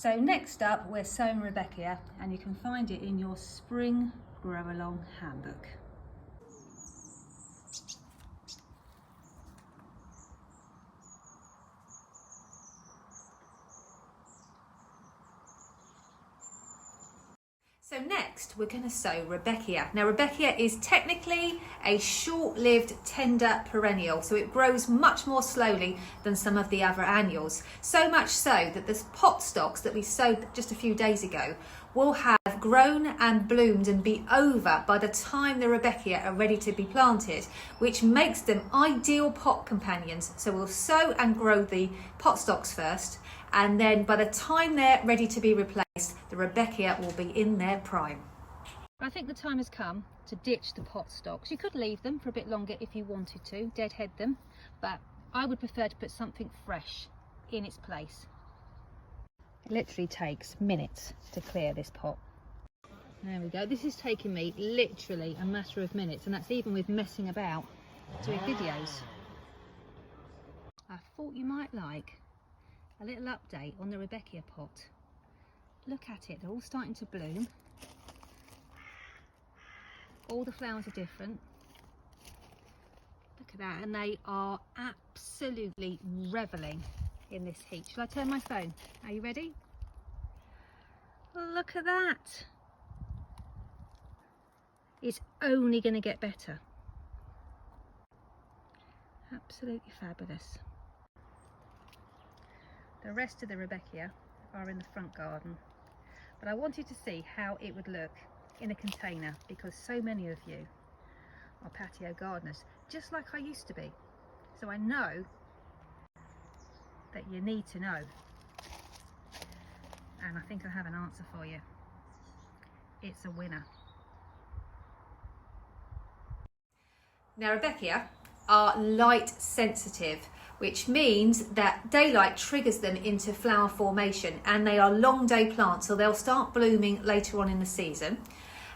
So next up, we're sowing Rudbeckia, and you can find it in your Spring Grow Along handbook. So next we're going to sow Rudbeckia. Now Rudbeckia is technically a short-lived tender perennial, so it grows much more slowly than some of the other annuals. So much so that the pot stocks that we sowed just a few days ago will have grown and bloomed and be over by the time the Rudbeckia are ready to be planted, which makes them ideal pot companions. So we'll sow and grow the pot stocks first, and then by the time they're ready to be replaced, the Rudbeckia will be in their prime. I think the time has come to ditch the pot stocks. You could leave them for a bit longer if you wanted to, deadhead them, but I would prefer to put something fresh in its place. It literally takes minutes to clear this pot. There we go. This is taking me literally a matter of minutes, and that's even with messing about doing videos. I thought you might like a little update on the Rudbeckia pot. Look at it, they're all starting to bloom. All the flowers are different. Look at that, and they are absolutely reveling in this heat. Shall I turn my phone? Are you ready? Look at that. It's only going to get better. Absolutely fabulous. The rest of the Rudbeckia are in the front garden, but I wanted to see how it would look in a container, because so many of you are patio gardeners, just like I used to be. So I know that you need to know, and I think I have an answer for you. It's a winner. Now Rudbeckia are light sensitive, which means that daylight triggers them into flower formation, and they are long day plants, so they'll start blooming later on in the season.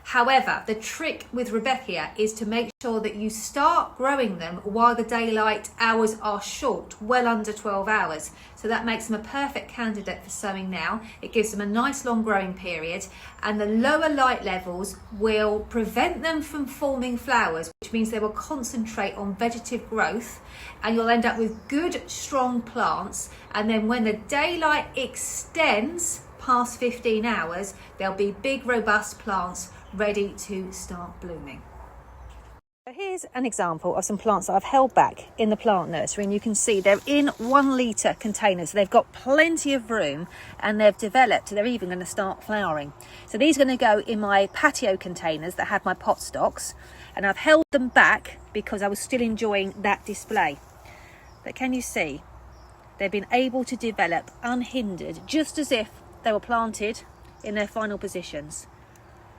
However, the trick with Rudbeckia is to make sure that you start growing them while the daylight hours are short, well under 12 hours. So that makes them a perfect candidate for sowing now. It gives them a nice long growing period, and the lower light levels will prevent them from forming flowers, which means they will concentrate on vegetative growth, and you'll end up with good strong plants. And then when the daylight extends past 15 hours, there'll be big robust plants ready to start blooming. So here's an example of some plants that I've held back in the plant nursery, and you can see they're in 1 litre containers, so they've got plenty of room, and they've developed, they're even going to start flowering. So these are going to go in my patio containers that have my pot stocks, and I've held them back because I was still enjoying that display. But can you see they've been able to develop unhindered, just as if they were planted in their final positions.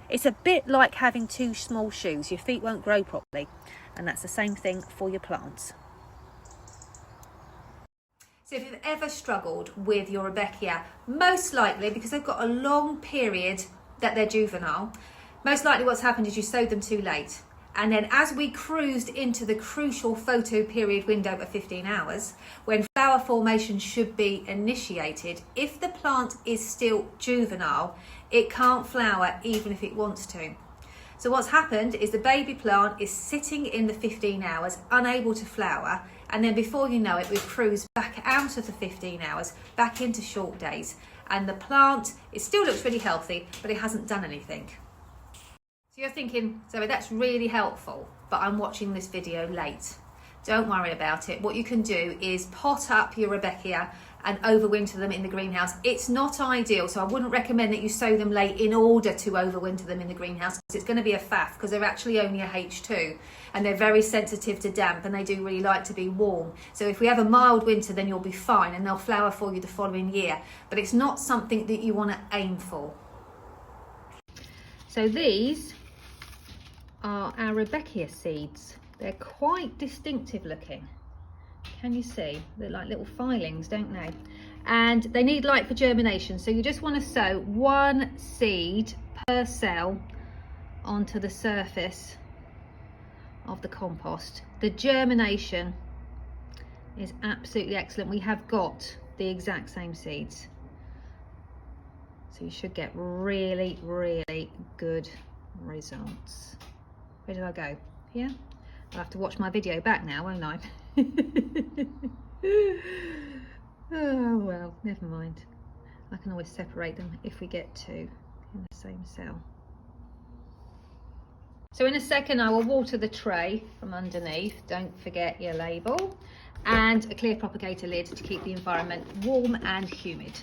It's a bit like having 2 small shoes. Your feet won't grow properly, and that's the same thing for your plants. So if you've ever struggled with your Rudbeckia, most likely because they've got a long period that they're juvenile, most likely what's happened is you sowed them too late. And then as we cruised into the crucial photo period window of 15 hours, when flower formation should be initiated, if the plant is still juvenile, it can't flower even if it wants to. So what's happened is the baby plant is sitting in the 15 hours, unable to flower, and then before you know it, we've cruised back out of the 15 hours, back into short days, and the plant, it still looks really healthy, but it hasn't done anything. So you're thinking, Zoe, that's really helpful, but I'm watching this video late. Don't worry about it. What you can do is pot up your Rudbeckia and overwinter them in the greenhouse. It's not ideal, so I wouldn't recommend that you sow them late in order to overwinter them in the greenhouse, because it's going to be a faff, because they're actually only a H2, and they're very sensitive to damp, and they do really like to be warm. So if we have a mild winter, then you'll be fine, and they'll flower for you the following year. But it's not something that you want to aim for. So these are our Rudbeckia seeds. They're quite distinctive looking. Can you see? They're like little filings, don't they? And they need light for germination, so you just want to sow 1 seed per cell onto the surface of the compost. The germination is absolutely excellent. We have got the exact same seeds. So you should get really, really good results. Where did I go? Here? I'll have to watch my video back now, won't I? Oh well, never mind. I can always separate them if we get two in the same cell. So in a second I will water the tray from underneath. Don't forget your label, and a clear propagator lid to keep the environment warm and humid.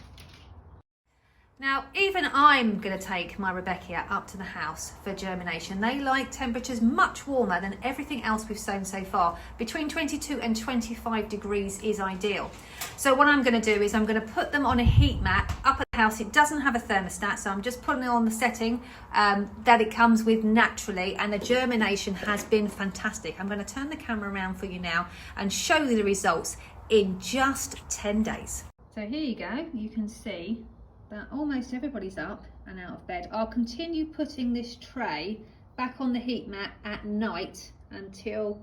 Now, even I'm going to take my Rudbeckia up to the house for germination. They like temperatures much warmer than everything else we've sown so far. Between 22 and 25 degrees is ideal. So what I'm going to do is I'm going to put them on a heat mat up at the house. It doesn't have a thermostat, so I'm just putting it on the setting that it comes with naturally, and the germination has been fantastic. I'm going to turn the camera around for you now and show you the results in just 10 days. So here you go, you can see that almost everybody's up and out of bed. I'll continue putting this tray back on the heat mat at night until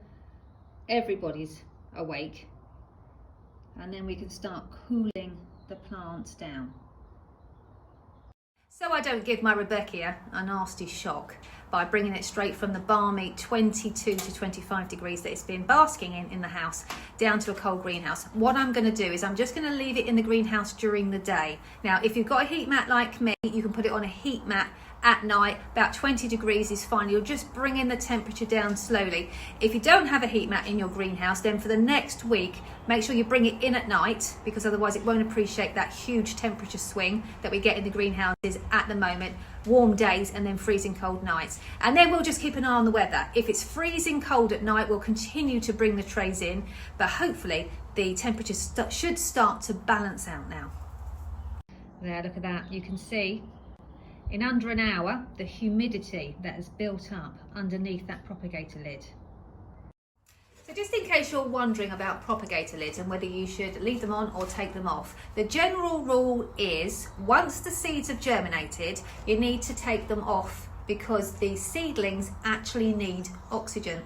everybody's awake, and then we can start cooling the plants down. So I don't give my Rudbeckia a nasty shock by bringing it straight from the balmy 22 to 25 degrees that it's been basking in the house down to a cold greenhouse. What I'm going to do is I'm just going to leave it in the greenhouse during the day. Now, if you've got a heat mat like me, you can put it on a heat mat at night. About 20 degrees is fine. You'll just bring in the temperature down slowly. If you don't have a heat mat in your greenhouse, then for the next week, make sure you bring it in at night, because otherwise it won't appreciate that huge temperature swing that we get in the greenhouses at the moment. Warm days and then freezing cold nights. And then we'll just keep an eye on the weather. If it's freezing cold at night, we'll continue to bring the trays in, but hopefully the temperatures should start to balance out now. There, look at that. You can see in under an hour the humidity that has built up underneath that propagator lid. So just in case you're wondering about propagator lids and whether you should leave them on or take them off, the general rule is once the seeds have germinated, you need to take them off, because the seedlings actually need oxygen.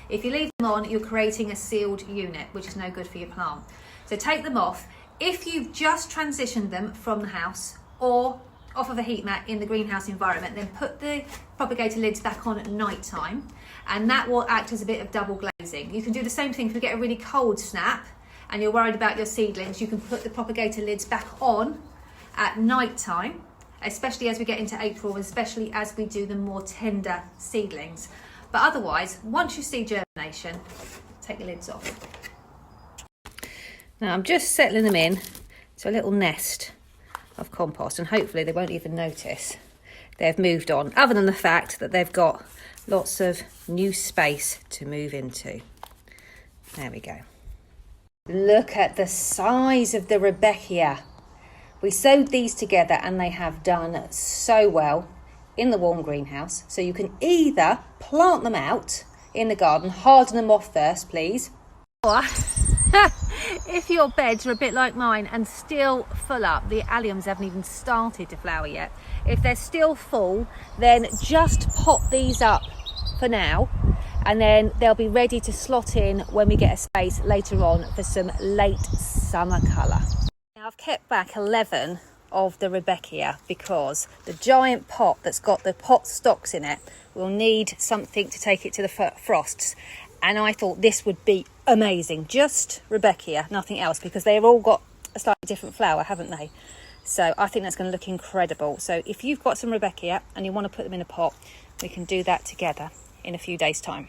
If you leave them on, you're creating a sealed unit, which is no good for your plant. So take them off. If you've just transitioned them from the house or off of a heat mat in the greenhouse environment, then put the propagator lids back on at night time, and that will act as a bit of double glazing. You can do the same thing if you get a really cold snap and you're worried about your seedlings. You can put the propagator lids back on at night time, especially as we get into April, especially as we do the more tender seedlings. But otherwise, once you see germination, take the lids off. Now I'm just settling them in to a little nest of compost, and hopefully they won't even notice they've moved on, other than the fact that they've got lots of new space to move into. There we go. Look at the size of the Rudbeckia. We sowed these together and they have done so well in the warm greenhouse. So you can either plant them out in the garden, harden them off first please, or if your beds are a bit like mine and still full up, the alliums haven't even started to flower yet, if they're still full, then just pop these up for now, and then they'll be ready to slot in when we get a space later on for some late summer colour. Now I've kept back 11 of the Rudbeckia because the giant pot that's got the pot stocks in it will need something to take it to the frosts, and I thought this would be amazing. Just Rudbeckia, nothing else, because they've all got a slightly different flower, haven't they? So I think that's going to look incredible. So if you've got some Rudbeckia and you want to put them in a pot, we can do that together in a few days' time.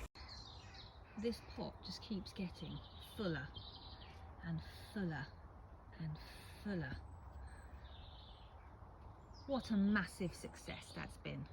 This pot just keeps getting fuller and fuller and fuller. What a massive success that's been.